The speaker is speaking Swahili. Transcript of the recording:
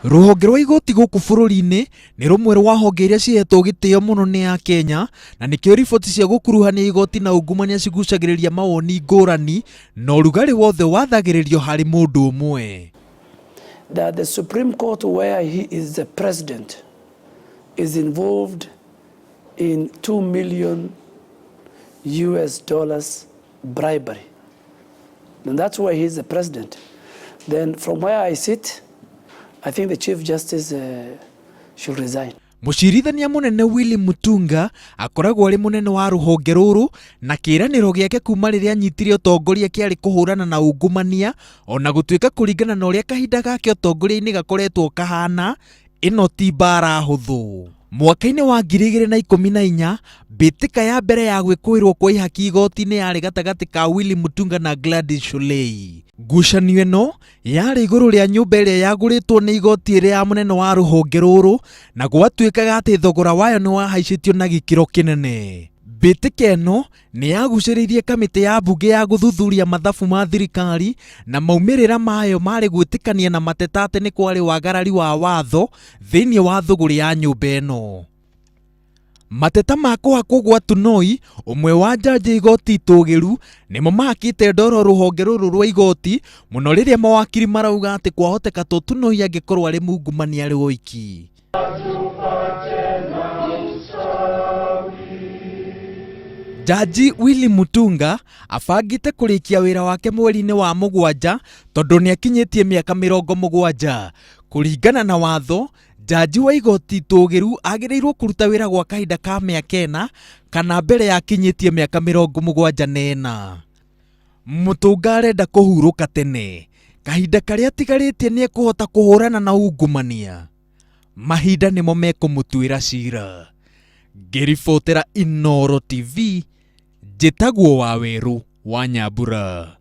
Ruhonge rwa igoti guku bururi-ini ni rumwe rwa honge iria cihetwo gitio muno ni ya Kenya, na nikio riboti cia gukuruhania igoti na ungumania cigucagiriria mawoni ngurani na urugari wothe wathagiririo hari mundu umwe. That the Supreme Court, where he is the president, is involved in $2 million bribery. And that's why he is the president. Then from where I sit, I think the Chief Justice should resign. Mucirithania munene Willy Mutunga akoragwo ari munene wa ruhonge ruru na kiraniro giake kuma riria anyitire utongoria kiari kuhurana na ungumania, ona gutuika kuringana na uria kahinda gake utongoria-ini gakoretwo kahana, ino ti bara huthu. Mwaka-ini wa 2014 mbitika ya mbere ya gwikuirwo kwa ihaki igoti-ini yari gatagati ka Willy Mutunga na Gladys Sholei. Ngucanio ino yari iguru ria nyumba iria yaguritwo ni igoti iria ya munene wa ruhonge ruru, na gwatuikaga ati thogora wayo ni wahaicitio na gikiro kinene. Mbitika ino ni yaguciririe kamiti ya bunge ya guthuthuria mathabu ma thirikari, na maumirira mayo mari gwitikania na mateta ati ni kwari wagarari wa watho thiini wa thuguri ya nyumba ino. Mateta ma kuhakwo gwa Tunoi, umwe wa jaji igoti itugiru, nimo mahakite ndoro ruhonge ruru rwa igoti muno riria mawakiri marauga ati kwahoteka Tunoi angikorwo ari mungumania ari oiki. Jaji Willy Mutunga afangite kurikia wira wake mweri-ini wa mugwanja tondu ni akinyitie miaka 70. Kuringana na watho, jaji wa igoti itugiru agiriirwo kuruta wira gwa kahinda ka miaka 4 kana mbere ya akinyitie miaka 74. Mutunga arenda kuhuruka tene, kahinda karia tigaritie ni ekuhota kuhurana na ungumania. Mahinda nimo mekumutwira cira. Ngiribotera Inooro TV, njitagwo Waweru wa Nyambura.